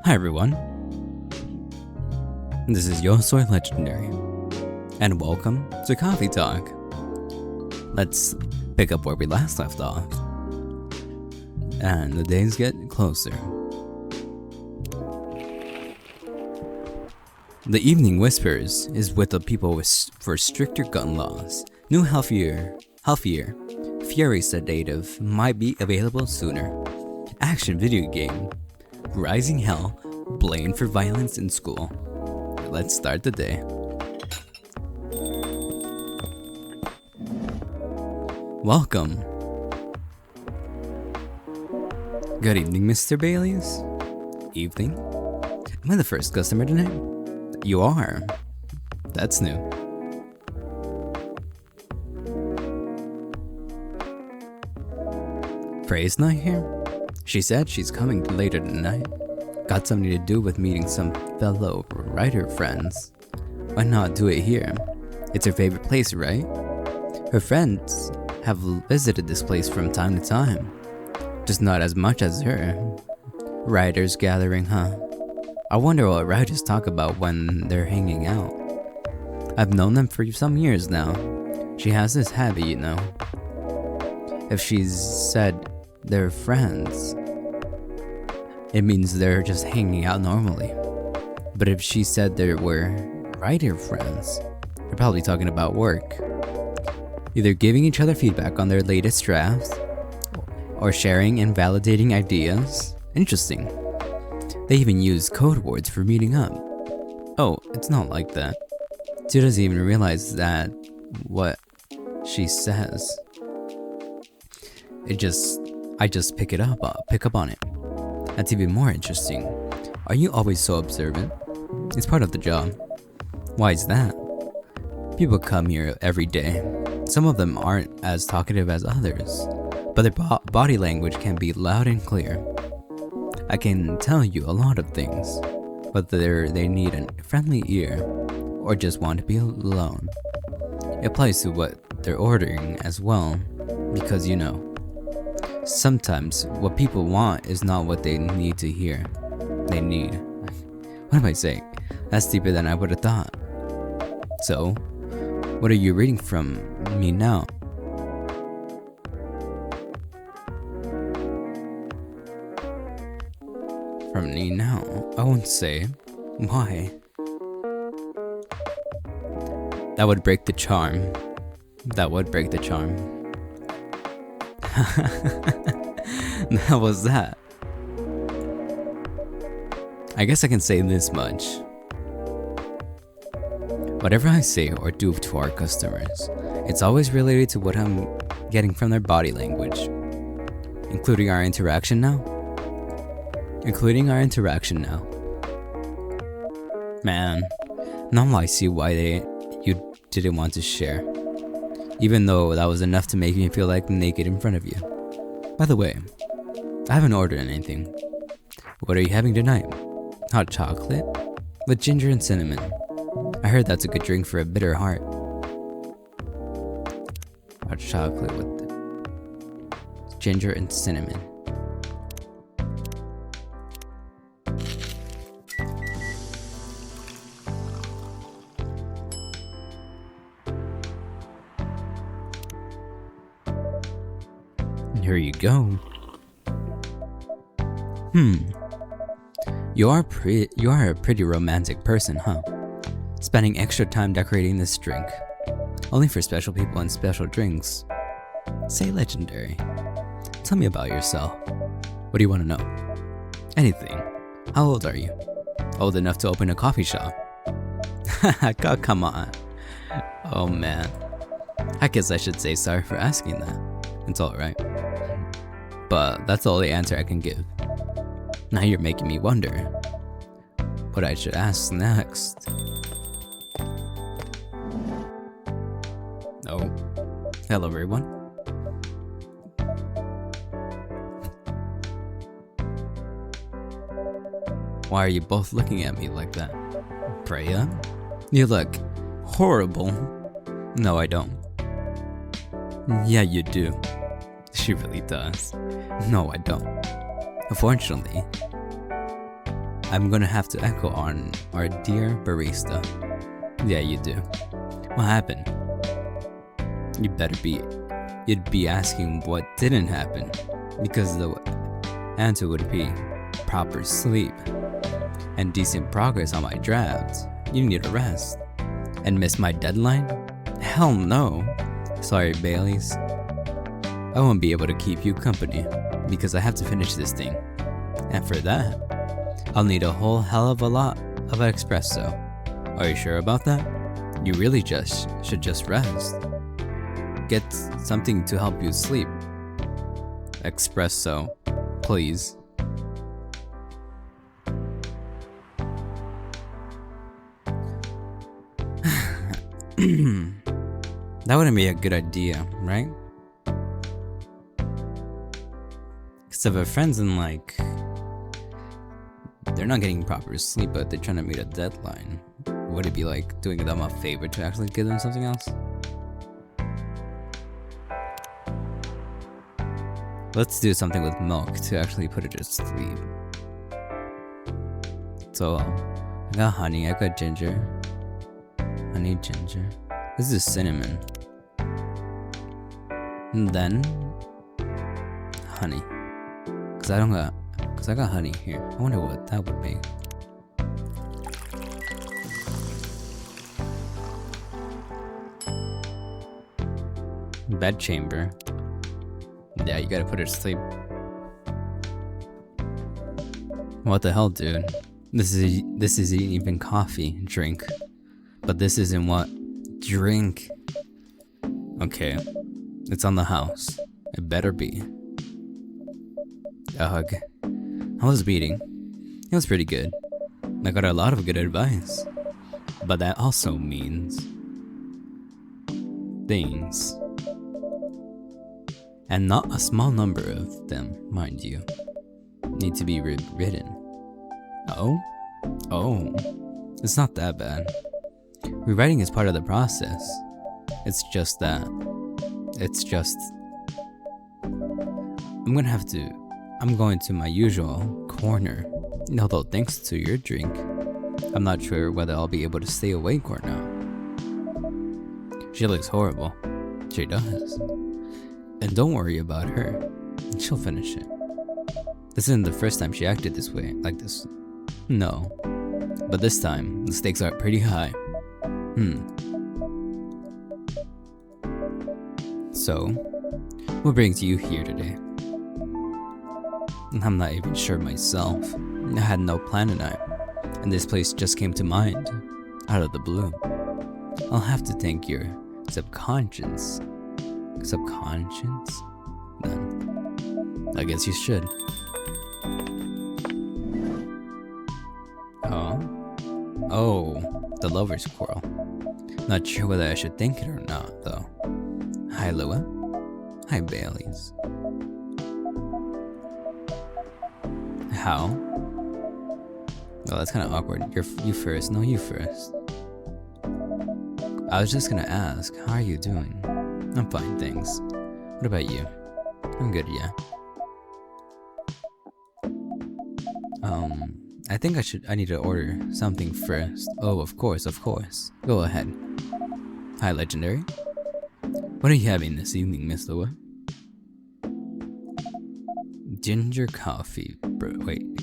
Hi everyone, this is Yo Soy Legendary, and welcome to Coffee Talk. Let's pick up where we last left off, and the days get closer. The Evening Whispers is with the people for stricter gun laws. New healthier, Fury Sedative might be available sooner. Action video game. Rising Hell, blamed for violence in school. Let's start the day. Welcome. Good evening, Mr. Baileys. Evening. Am I the first customer tonight? You are. That's new. Frey's not here? She said she's coming later tonight. Got something to do with meeting some fellow writer friends. Why not do it here? It's her favorite place, right? Her friends have visited this place from time to time. Just not as much as her. Writers gathering, huh? I wonder what writers talk about when they're hanging out. I've known them for some years now. She has this habit, you know. If she's said they're friends, it means they're just hanging out normally. But if she said they were writer friends, they're probably talking about work. Either giving each other feedback on their latest drafts, or sharing and validating ideas. Interesting. They even use code words for meeting up. Oh, it's not like that. She doesn't even realize that what she says. I just pick up on it. That's even more interesting. Are you always so observant? It's part of the job. Why is that? People come here every day. Some of them aren't as talkative as others, but their body language can be loud and clear. I can tell you a lot of things, whether they need a friendly ear or just want to be alone. It applies to what they're ordering as well, because you know, sometimes what people want is not what they need to hear. They need. What am I saying? That's deeper than I would have thought. So, what are you reading from me now? From me now? I won't say. Why? That would break the charm. How was that? I guess I can say this much. Whatever I say or do to our customers, it's always related to what I'm getting from their body language. Including our interaction now. Man, now I see why you didn't want to share. Even though that was enough to make me feel like naked in front of you. By the way, I haven't ordered anything. What are you having tonight? Hot chocolate? With ginger and cinnamon. I heard that's a good drink for a bitter heart. Hot chocolate with ginger and cinnamon. Here you go. You are a pretty romantic person, huh? Spending extra time decorating this drink. Only for special people and special drinks. Say Legendary. Tell me about yourself. What do you want to know? Anything. How old are you? Old enough to open a coffee shop? God, come on. Oh man. I guess I should say sorry for asking that. It's alright. But that's the only answer I can give. Now you're making me wonder what I should ask next. Oh, hello everyone. Why are you both looking at me like that? Freya? You look horrible. No, I don't. Yeah, you do. She really does. No, I don't. Unfortunately, I'm gonna have to echo on our dear barista. Yeah, you do. What happened? You'd be asking what didn't happen, because the answer would be proper sleep and decent progress on my drafts. You need a rest. And miss my deadline? Hell no. Sorry, Baileys. I won't be able to keep you company because I have to finish this thing. And for that, I'll need a whole hell of a lot of espresso. Are you sure about that? You really should just rest. Get something to help you sleep. Espresso, please. That wouldn't be a good idea, right? Because if a friend's in they're not getting proper sleep, but they're trying to meet a deadline, would it be like doing them a favor to actually give them something else? Let's do something with milk to actually put it to sleep. So, I got honey, I got ginger. Honey, ginger. This is cinnamon. And then honey. Cause I got honey here. I wonder what that would make. Bed chamber. Yeah, you gotta put her to sleep. What the hell, dude? This isn't even coffee. Drink. But this isn't what? Drink. Okay. It's on the house. It better be. A hug. How was beating? It was pretty good. I got a lot of good advice. But that also means things. And not a small number of them, mind you, need to be rewritten. Oh? It's not that bad. Rewriting is part of the process. It's just that. I'm going to my usual corner. Although thanks to your drink, I'm not sure whether I'll be able to stay awake or not. She looks horrible. She does. And don't worry about her. She'll finish it. This isn't the first time she acted this way, like this. No. But this time, the stakes are pretty high. So, what brings you here today? I'm not even sure myself. I had no plan tonight, and this place just came to mind, out of the blue. I'll have to thank your subconscious? Then, I guess you should. Oh, the lover's quarrel. Not sure whether I should thank it or not, though. Hi, Lua. Hi, Baileys. How? Well, that's kind of awkward. You first. No, you first. I was just gonna ask, how are you doing? I'm fine, thanks. What about you? I'm good, yeah. I think I need to order something first. Oh, of course. Go ahead. Hi, Legendary. What are you having this evening, Miss Lua? Ginger coffee.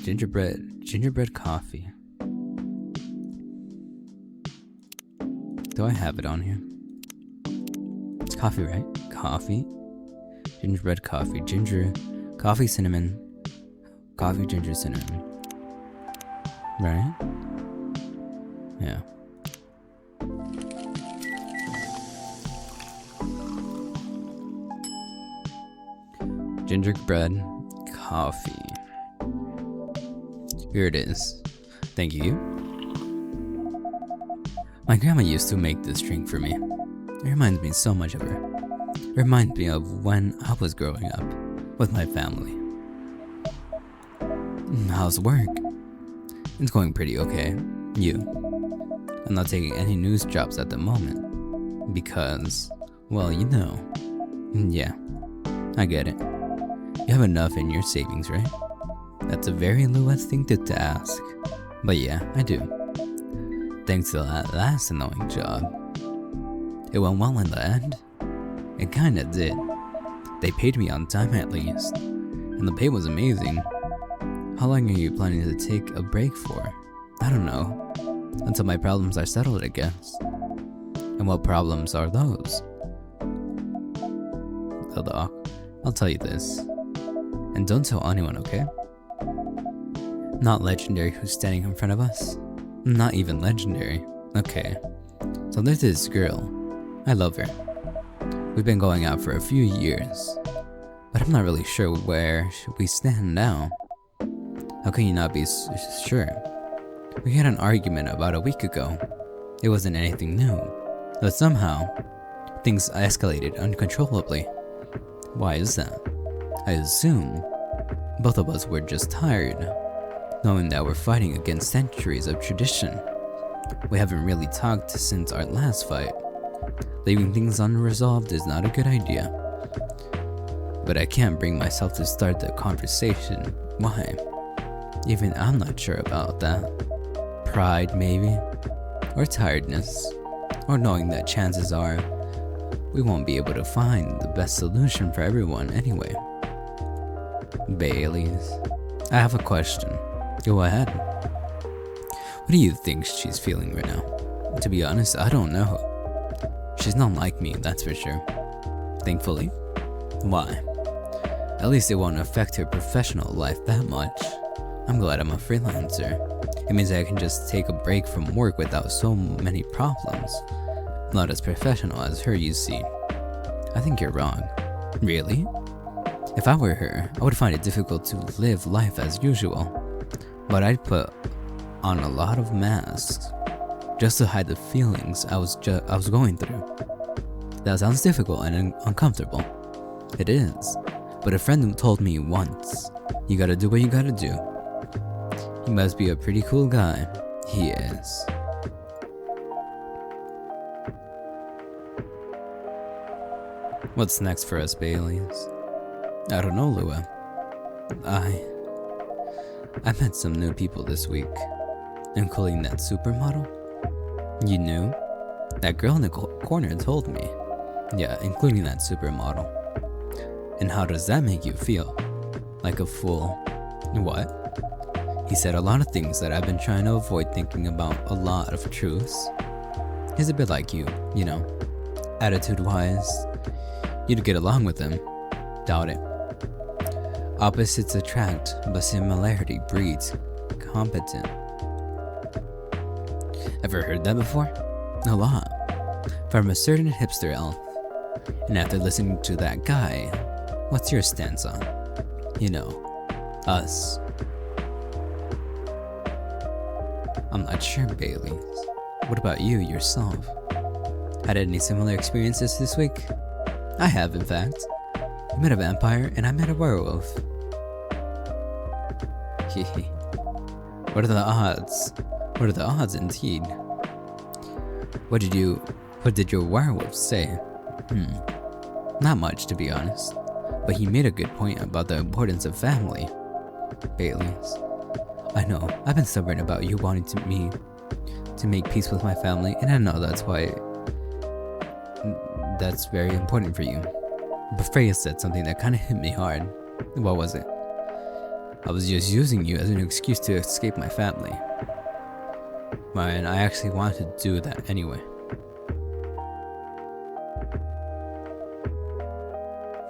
Gingerbread coffee. Do I have it on here? It's coffee, right? Coffee. Gingerbread coffee. Ginger. Coffee, cinnamon. Coffee, ginger, cinnamon. Right? Yeah. Gingerbread coffee. Here it is. Thank you. My grandma used to make this drink for me. It reminds me so much of her. It reminds me of when I was growing up with my family. How's work? It's going pretty okay. You? I'm not taking any news jobs at the moment. Because, well, you know. Yeah, I get it. You have enough in your savings, right? That's a very Louis thing to ask. But yeah, I do. Thanks to that last annoying job. It went well in the end. It kinda did. They paid me on time at least, and the pay was amazing. How long are you planning to take a break for? I don't know. Until my problems are settled, I guess. And what problems are those? I'll tell you this. And don't tell anyone, okay? Not legendary who's standing in front of us. Not even legendary. Okay. So there's this girl. I love her. We've been going out for a few years. But I'm not really sure where we stand now. How can you not be sure? We had an argument about a week ago. It wasn't anything new. But somehow, things escalated uncontrollably. Why is that? I assume both of us were just tired, knowing that we're fighting against centuries of tradition. We haven't really talked since our last fight. Leaving things unresolved is not a good idea. But I can't bring myself to start the conversation. Why? Even I'm not sure about that. Pride, maybe? Or tiredness? Or knowing that chances are we won't be able to find the best solution for everyone anyway. Bailey's. I have a question. Go ahead. What do you think she's feeling right now? To be honest, I don't know. She's not like me, that's for sure. Thankfully. Why? At least it won't affect her professional life that much. I'm glad I'm a freelancer. It means I can just take a break from work without so many problems. Not as professional as her, you see. I think you're wrong. Really? If I were her, I would find it difficult to live life as usual. But I'd put on a lot of masks just to hide the feelings I was going through. That sounds difficult and uncomfortable. It is. But a friend told me once, you gotta do what you gotta do. He must be a pretty cool guy. He is. What's next for us, Baileys? I don't know, Lua. I met some new people this week, including that supermodel. You knew? That girl in the corner told me. Yeah, including that supermodel. And how does that make you feel? Like a fool. What? He said a lot of things that I've been trying to avoid thinking about, a lot of truths. He's a bit like you know. Attitude-wise, you'd get along with him. Doubt it. Opposites attract, but similarity breeds competent. Ever heard that before? A lot. From a certain hipster elf. And after listening to that guy, what's your stance on? You know, us. I'm not sure, Bailey. What about you yourself? Had any similar experiences this week? I have, in fact. I met a vampire and I met a werewolf. Hehe. What are the odds? What are the odds indeed? What did your werewolf say? Not much, to be honest. But he made a good point about the importance of family. Bailey's. I know, I've been stubborn about you wanting to make peace with my family, and I know that's very important for you. But Freya said something that kind of hit me hard. What was it? I was just using you as an excuse to escape my family. And I actually wanted to do that anyway.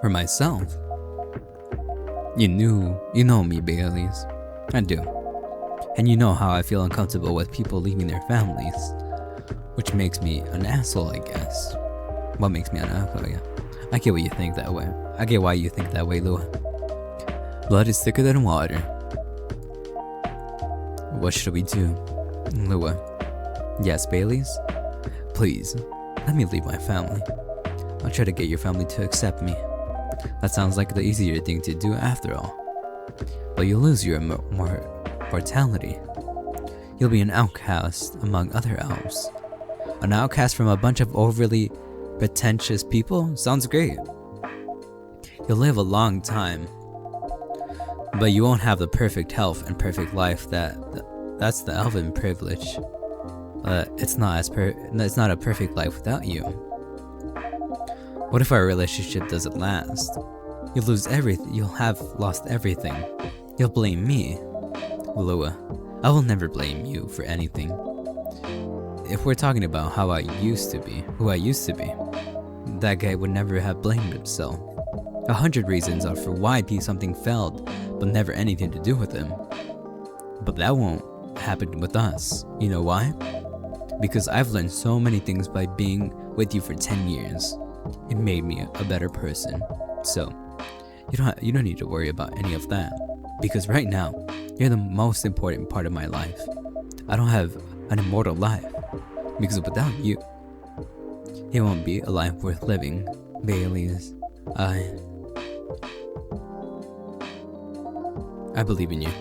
For myself. You know me, Baileys. I do. And you know how I feel uncomfortable with people leaving their families. Which makes me an asshole, I guess. What makes me an asshole, yeah. I get why you think that way. I get why you think that way, Lua. Blood is thicker than water. What should we do? Lua. Yes, Baileys? Please, let me leave my family. I'll try to get your family to accept me. That sounds like the easier thing to do after all. But you'll lose your mortality. You'll be an outcast among other elves. An outcast from a bunch of overly pretentious people? Sounds great. You'll live a long time. But you won't have the perfect health and perfect life that That's the elven privilege. It's not a perfect life without you. What if our relationship doesn't last? You'll lose everything. You'll have lost everything. You'll blame me. Lua, I will never blame you for anything. If we're talking about who I used to be, that guy would never have blamed himself. 100 reasons are for why something failed, but never anything to do with him. But that won't happen with us. You know why? Because I've learned so many things by being with you for 10 years. It made me a better person. So, you don't need to worry about any of that. Because right now, you're the most important part of my life. I don't have an immortal life. Because without you, it won't be a life worth living. Bailey's, I believe in you.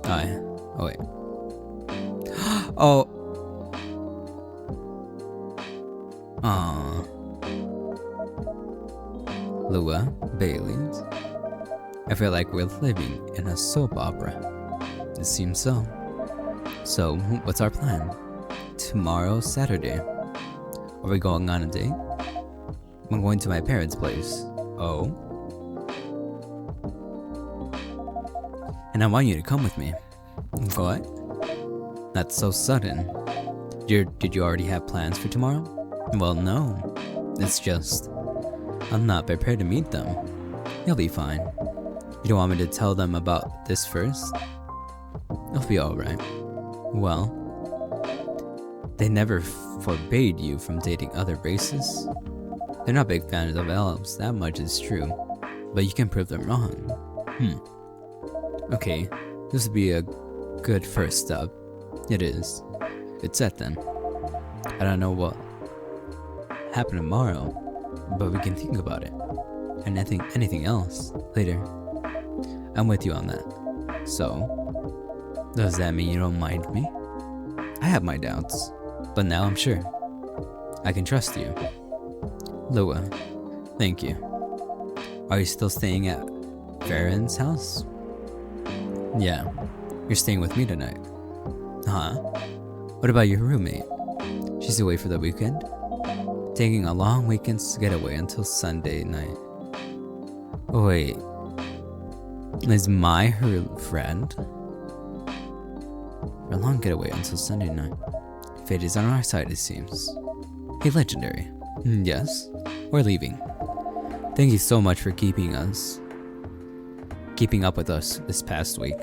Oh wait. Oh. Lua, Bailey's. I feel like we're living in a soap opera. It seems so. So, what's our plan? Tomorrow's Saturday. Are we going on a date? I'm going to my parents' place. Oh? And I want you to come with me. What? That's so sudden. Did you already have plans for tomorrow? Well, no. It's just, I'm not prepared to meet them. You'll be fine. You don't want me to tell them about this first? It'll be alright. Well, they never forbade you from dating other races. They're not big fans of elves, that much is true. But you can prove them wrong. Okay, this would be a good first step. It is. It's set then. I don't know what happen tomorrow, but we can think about it. And anything else later. I'm with you on that. So, does that mean you don't mind me? I have my doubts, but now I'm sure. I can trust you. Lua, thank you. Are you still staying at Farron's house? Yeah, you're staying with me tonight. Huh? What about your roommate? She's away for the weekend? Taking a long weekend getaway until Sunday night. Wait, is Mai her friend? For a long getaway until Sunday night. Fate is on our side, it seems. Hey, Legendary. Yes? We're leaving. Thank you so much for keeping up with us this past week.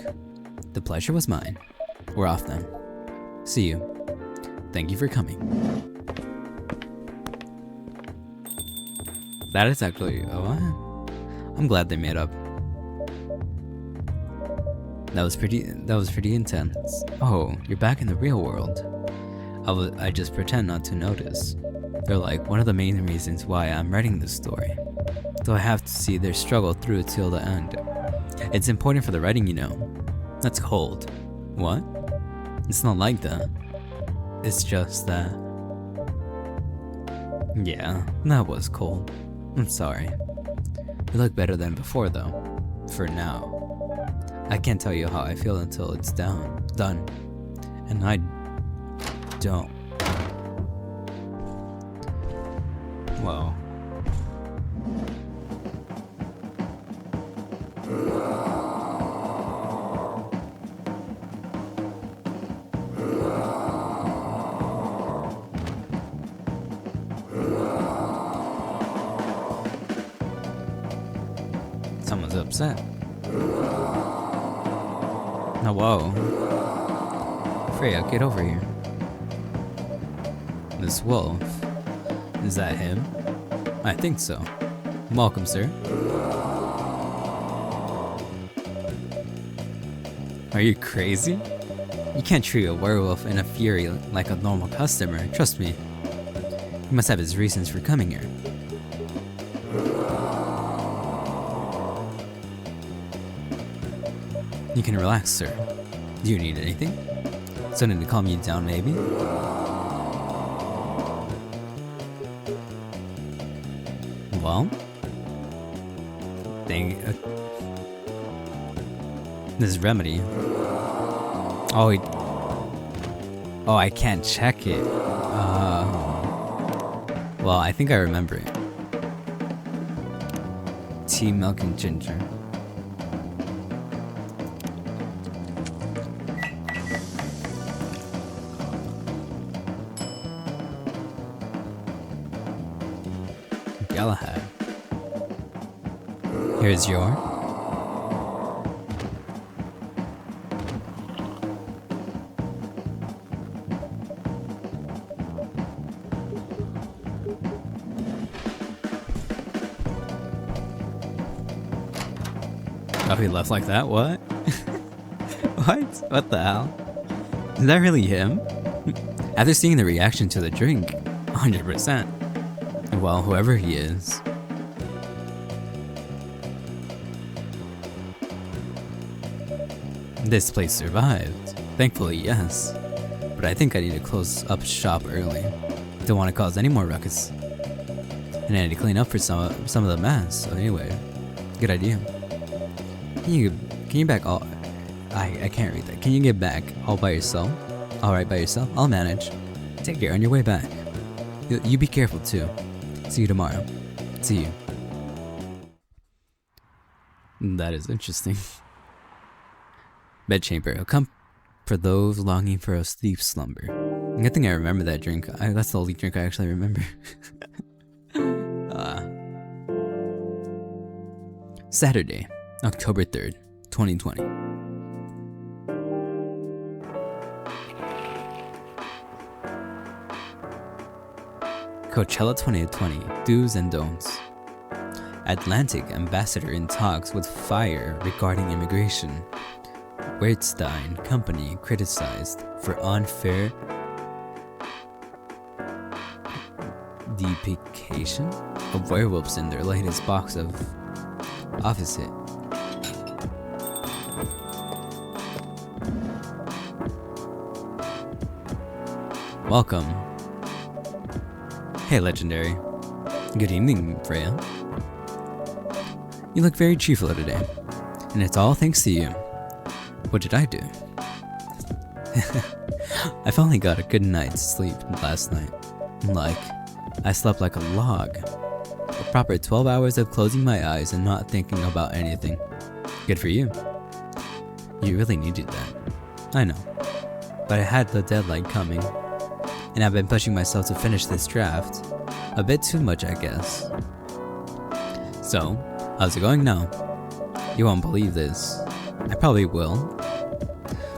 The pleasure was mine. We're off then. See you. Thank you for coming. That is actually, I'm glad they made up. That was pretty intense. Oh, you're back in the real world. I just pretend not to notice. They're like one of the main reasons why I'm writing this story. So I have to see their struggle through till the end. It's important for the writing, you know. That's cold. What? It's not like that. It's just that. Yeah, that was cold. I'm sorry. You look better than before though. For now. I can't tell you how I feel until it's done. And I don't. Well. Someone's upset. Oh, whoa. Freya, get over here. This wolf. Is that him? I think so. Welcome, sir. Are you crazy? You can't treat a werewolf in a fury like a normal customer, trust me. He must have his reasons for coming here. You can relax, sir. Do you need anything? Something to calm you down, maybe? Well, this remedy. Oh, oh, I can't check it. Well, I think I remember it. Tea, milk, and ginger. Galahad. Here's your. Oh, he left like that? What? What? What the hell? Is that really him? After seeing the reaction to the drink, 100%. Well, whoever he is. This place survived. Thankfully, yes. But I think I need to close up shop early. Don't want to cause any more ruckus. And I need to clean up for some of the mess. So anyway, good idea. Can you back all? I can't read that. Can you get back all by yourself? All right, by yourself. I'll manage. Take care on your way back. You be careful too. See you tomorrow. See you. That is interesting. Bedchamber. A come for those longing for a deep slumber. Good thing I remember that drink. That's the only drink I actually remember. Saturday, October 3rd, 2020. Coachella 2020, do's and don'ts. Atlantic ambassador in talks with Fire regarding immigration. Weirdstein company criticized for unfair depiction of werewolves in their latest box of Office hit. Welcome. Hey, Legendary. Good evening, Freya. You look very cheerful today, and it's all thanks to you. What did I do? I finally got a good night's sleep last night. I slept like a log. A proper 12 hours of closing my eyes and not thinking about anything. Good for you. You really needed that. I know. But I had the deadline coming, and I've been pushing myself to finish this draft. A bit too much, I guess. So, how's it going now? You won't believe this. I probably will.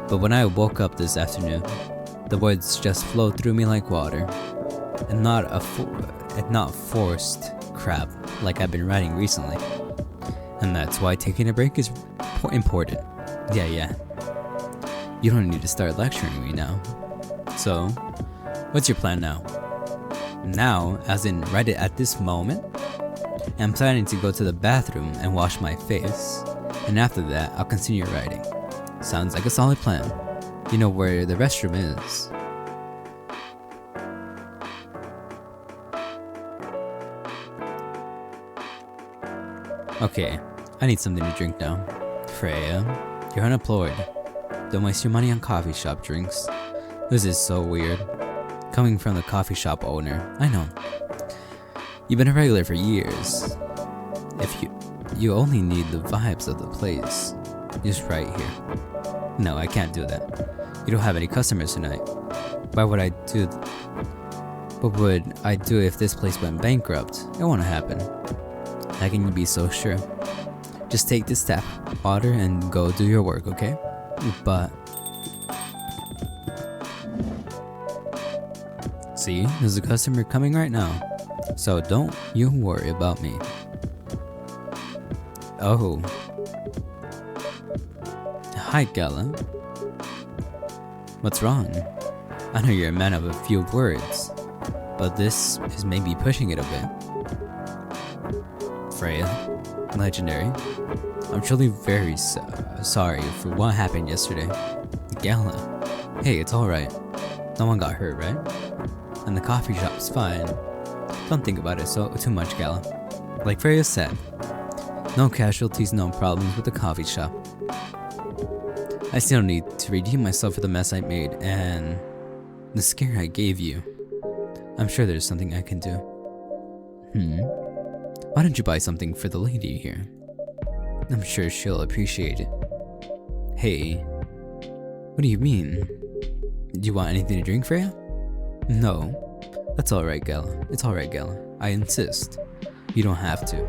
But when I woke up this afternoon, the words just flowed through me like water. And not forced crap like I've been writing recently. And that's why taking a break is important. Yeah. You don't need to start lecturing me now. So, what's your plan now? Now, as in right at this moment, I'm planning to go to the bathroom and wash my face. And after that, I'll continue writing. Sounds like a solid plan. You know where the restroom is. Okay, I need something to drink now. Freya, you're unemployed. Don't waste your money on coffee shop drinks. This is so weird. Coming from the coffee shop owner, I know. You've been a regular for years. If you only need the vibes of the place, just right here. No, I can't do that. You don't have any customers tonight. What would I do if this place went bankrupt? It won't happen. How can you be so sure? Just take this tap water and go do your work, okay? But see, there's a customer coming right now. So don't you worry about me. Oh. Hi, Gala. What's wrong? I know you're a man of a few words, but this is maybe pushing it a bit. Freya, Legendary, I'm truly very sorry for what happened yesterday. Gala, hey, it's alright. No one got hurt, right? And the coffee shop's fine. Don't think about it too much, Gala. Like Freya said, no casualties, no problems with the coffee shop. I still need to redeem myself for the mess I made and the scare I gave you. I'm sure there's something I can do. Why don't you buy something for the lady here? I'm sure she'll appreciate it. Hey, what do you mean? Do you want anything to drink, Freya? No, that's alright, Gala. It's alright, Gala. I insist. You don't have to.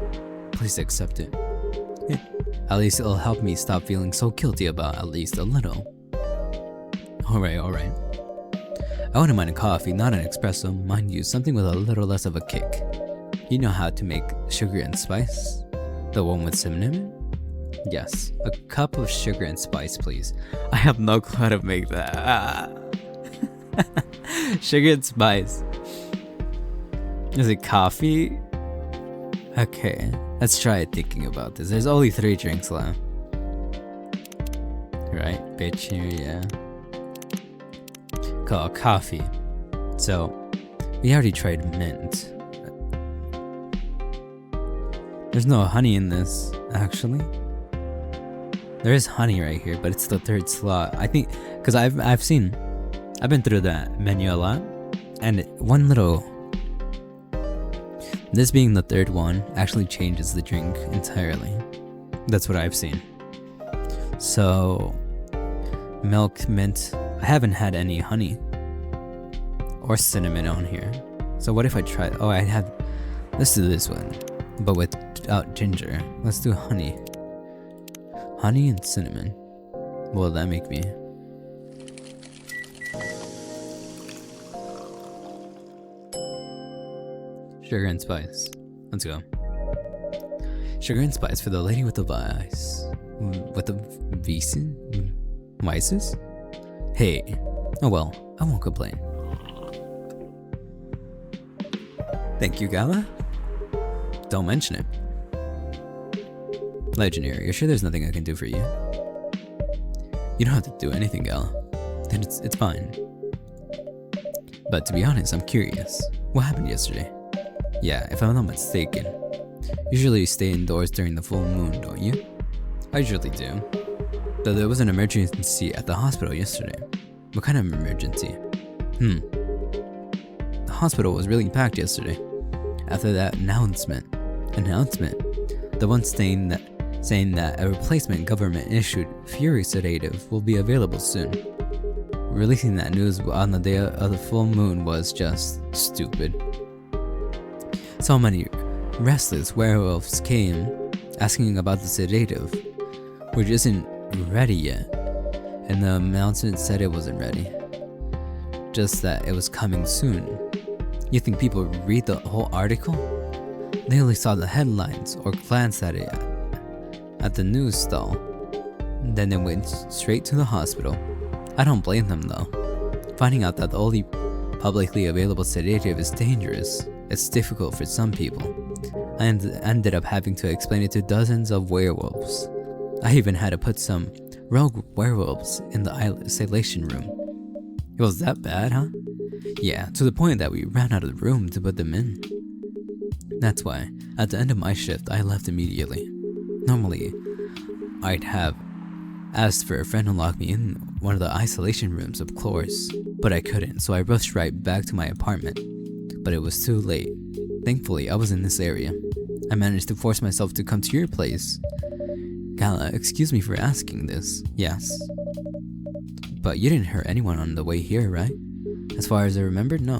Please accept it. At least it'll help me stop feeling so guilty about at least a little. Alright. I wouldn't mind a coffee, not an espresso, mind you, something with a little less of a kick. You know how to make sugar and spice? The one with cinnamon? Yes, a cup of sugar and spice, please. I have no clue how to make that. Sugar and spice. Is it coffee? Okay, let's try thinking about this. There's only 3 drinks left. Right, bitch here, yeah. Called coffee. So, we already tried mint. There's no honey in this, actually. There is honey right here, but it's the 3rd slot. I think, because I've been through that menu a lot, and this being the 3rd one actually changes the drink entirely. That's what I've seen. So, milk, mint. I haven't had any honey or cinnamon on here. So what if I try? Oh, let's do this one, but without ginger. Let's do honey. Honey and cinnamon. What will that make me? Sugar and spice. Let's go. Sugar and spice for the lady with the vice. With the vices? Hey. Oh well, I won't complain. Thank you, Gala. Don't mention it. Legendary, you're sure there's nothing I can do for you? You don't have to do anything, Gala. Then it's fine. But to be honest, I'm curious. What happened yesterday? Yeah, if I'm not mistaken. Usually you stay indoors during the full moon, don't you? I usually do. Though there was an emergency at the hospital yesterday. What kind of emergency? The hospital was really packed yesterday. After that announcement, the one saying that a replacement government-issued Fury sedative will be available soon. Releasing that news on the day of the full moon was just stupid. So many restless werewolves came asking about the sedative, which isn't ready yet, and the announcement said it wasn't ready, just that it was coming soon. You think people read the whole article? They only saw the headlines or glanced at it at the news stall. Then they went straight to the hospital. I don't blame them though. Finding out that the only publicly available sedative is dangerous. It's difficult for some people. I ended up having to explain it to dozens of werewolves. I even had to put some rogue werewolves in the isolation room. It was that bad, huh? Yeah, to the point that we ran out of the room to put them in. That's why, at the end of my shift, I left immediately. Normally, I'd have asked for a friend to lock me in one of the isolation rooms, of course, but I couldn't, so I rushed right back to my apartment. But it was too late. Thankfully, I was in this area. I managed to force myself to come to your place. Gala, excuse me for asking this. Yes. But you didn't hurt anyone on the way here, right? As far as I remember, no.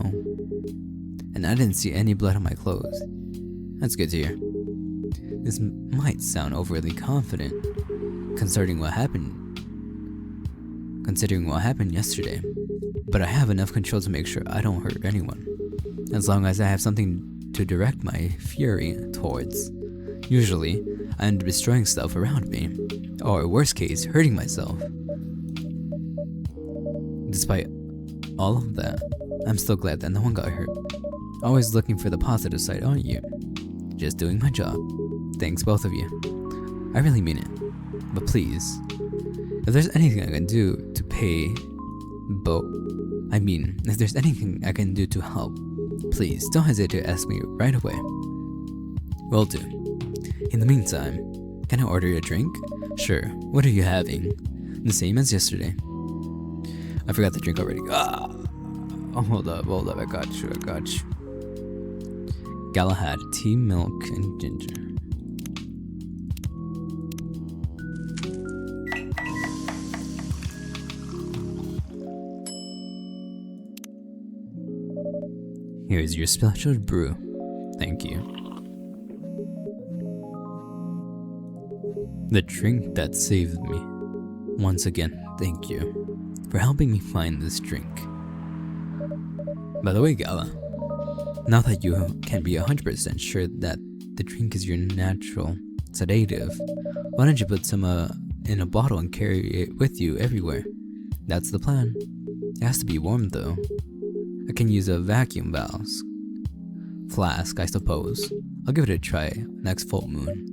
And I didn't see any blood on my clothes. That's good to hear. This might sound overly confident, considering what happened yesterday. But I have enough control to make sure I don't hurt anyone. As long as I have something to direct my fury towards. Usually, I end up destroying stuff around me, or worst case, hurting myself. Despite all of that, I'm still glad that no one got hurt. Always looking for the positive side, aren't you? Just doing my job. Thanks, both of you. I really mean it. But please, if there's anything I can do to pay if there's anything I can do to help, please don't hesitate to ask me right away. Will do. In the meantime, can I order you a drink? Sure, what are you having? The same as yesterday. I forgot the drink already. Oh, hold up, I got you. Galahad, tea, milk, and ginger. Here's your special brew. Thank you. The drink that saved me. Once again, thank you for helping me find this drink. By the way, Gala, now that you can be 100% sure that the drink is your natural sedative, why don't you put some in a bottle and carry it with you everywhere? That's the plan. It has to be warm though. I can use a vacuum flask, I suppose. I'll give it a try next full moon.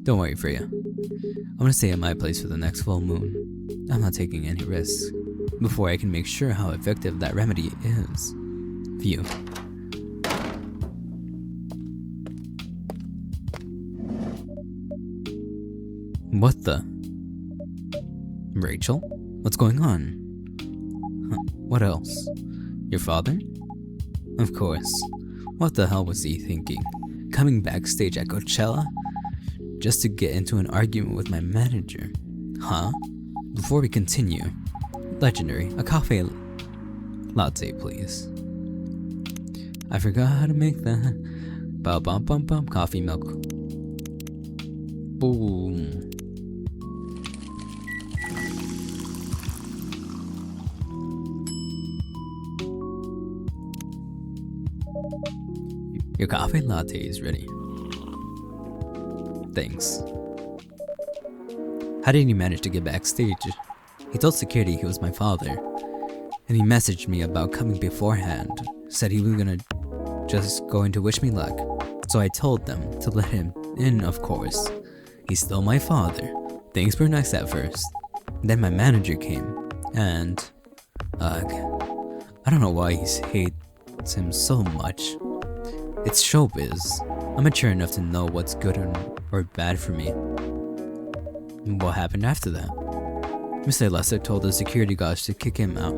Don't worry, Freya. I'm gonna stay at my place for the next full moon. I'm not taking any risks before I can make sure how effective that remedy is. Phew. What the? Rachel? What's going on? Huh, what else? Your father? Of course. What the hell was he thinking? Coming backstage at Coachella? Just to get into an argument with my manager? Huh? Before we continue, legendary, a coffee latte, please. I forgot how to make that. Bum coffee milk. Boom. Your coffee latte is ready. Thanks. How did he manage to get backstage? He told security he was my father, and he messaged me about coming beforehand. Said he was gonna just going to wish me luck. So I told them to let him in, of course. He's still my father. Things were nice at first. Then my manager came, and I don't know why he hates him so much. It's showbiz. I'm mature enough to know what's good or bad for me. What happened after that? Mr. Lester told the security guards to kick him out.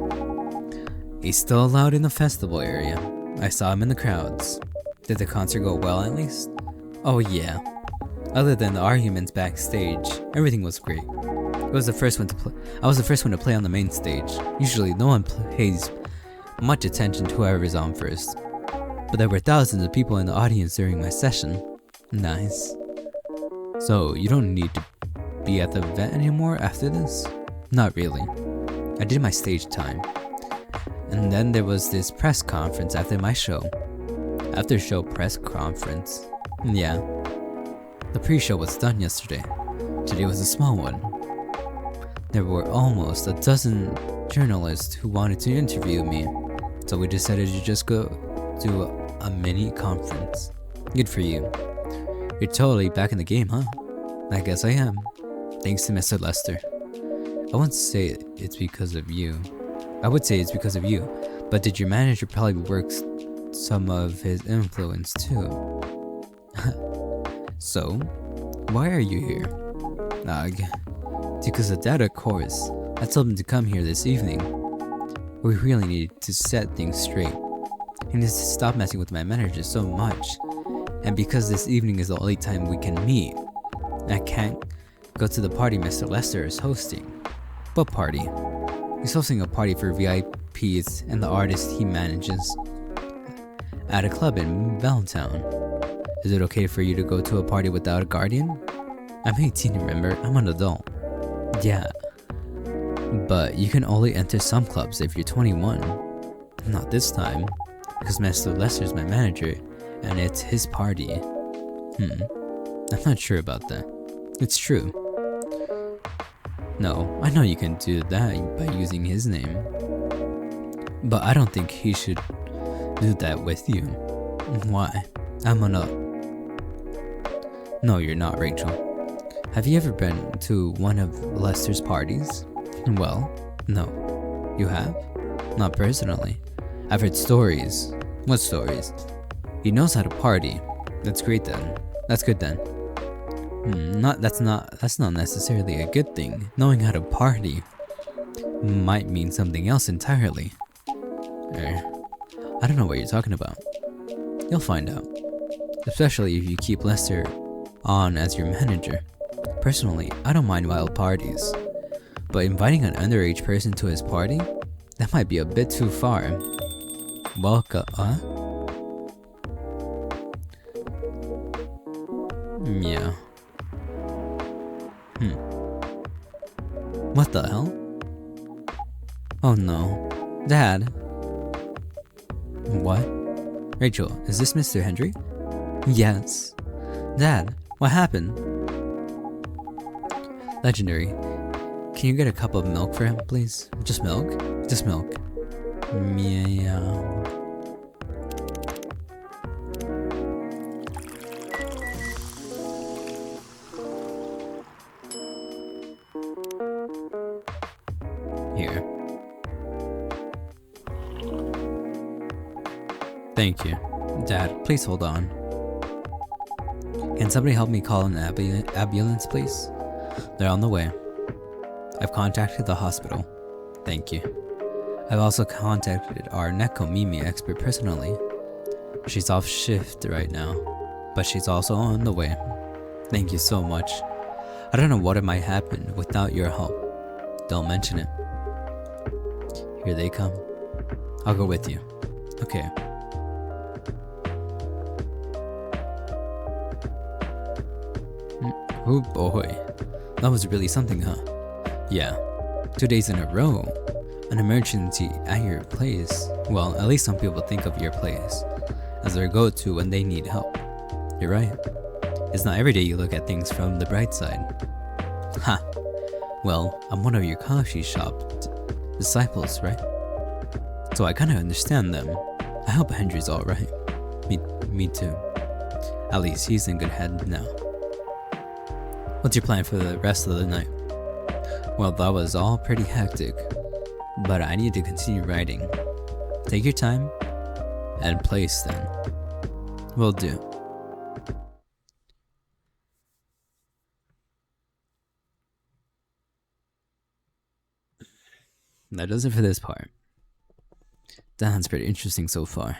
He's still allowed in the festival area. I saw him in the crowds. Did the concert go well at least? Oh yeah. Other than the arguments backstage, everything was great. I was the first one to play on the main stage. Usually no one pays much attention to whoever's on first. But there were thousands of people in the audience during my session. Nice. So, you don't need to be at the event anymore after this? Not really. I did my stage time. And then there was this press conference after my show. After show press conference. Yeah. The pre-show was done yesterday. Today was a small one. There were almost a dozen journalists who wanted to interview me. So we decided to just go do a mini conference. Good for you. You're totally back in the game, huh? I guess I am. Thanks to Mr. Lester. I wouldn't say it's because of you. I would say it's because of you, but did your manager probably work some of his influence too? So, why are you here? Because of that, of course. I told him to come here this evening. We really need to set things straight. He needs to stop messing with my manager so much. And because this evening is the only time we can meet, I can't go to the party Mr. Lester is hosting. What party? He's hosting a party for VIPs and the artists he manages at a club in Belltown. Is it okay for you to go to a party without a guardian? I'm 18, remember? I'm an adult. Yeah. But you can only enter some clubs if you're 21. Not this time, because Mr. Lester's my manager, and it's his party. I'm not sure about that. It's true. No, I know you can do that by using his name. But I don't think he should do that with you. Why? I'm an No, you're not, Rachel. Have you ever been to one of Lester's parties? Well, no. You have? Not personally. I've heard stories. What stories? He knows how to party. That's great then. That's good then. That's not necessarily a good thing. Knowing how to party might mean something else entirely. Er, I don't know what you're talking about. You'll find out. Especially if you keep Lester on as your manager. Personally, I don't mind wild parties. But inviting an underage person to his party? That might be a bit too far. Welcome, huh? Yeah. What the hell? Oh no. Dad. What? Rachel, is this Mr. Hendry? Yes. Dad, what happened? Legendary. Can you get a cup of milk for him, please? Just milk? Just milk. Meow. Here. Thank you. Dad, please hold on. Can somebody help me call an ambulance, please? They're on the way. I've contacted the hospital. Thank you. I've also contacted our Nekomimi expert personally. She's off shift right now, but she's also on the way. Thank you so much. I don't know what might happen without your help. Don't mention it. Here they come. I'll go with you. Okay. Oh boy. That was really something, huh? Yeah. 2 days in a row. An emergency at your place. Well, at least some people think of your place as their go-to when they need help. You're right. It's not every day you look at things from the bright side. Ha! Well, I'm one of your coffee shop disciples, right? So I kinda understand them. I hope Henry's alright. Me too. At least he's in good hands now. What's your plan for the rest of the night? Well, that was all pretty hectic, but I need to continue writing. Take your time and place then. Will do. That does it for this part. That's pretty interesting so far.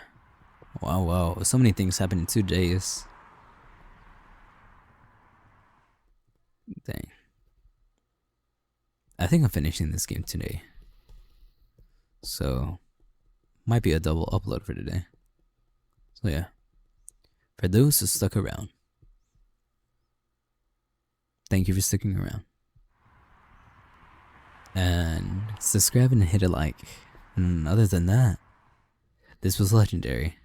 Wow, so many things happened in 2 days. Dang. I think I'm finishing this game today. So, might be a double upload for today. So yeah. For those who stuck around, thank you for sticking around. And subscribe and hit a like. And other than that, this was Legendary.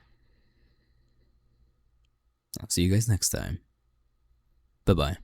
I'll see you guys next time. Bye-bye.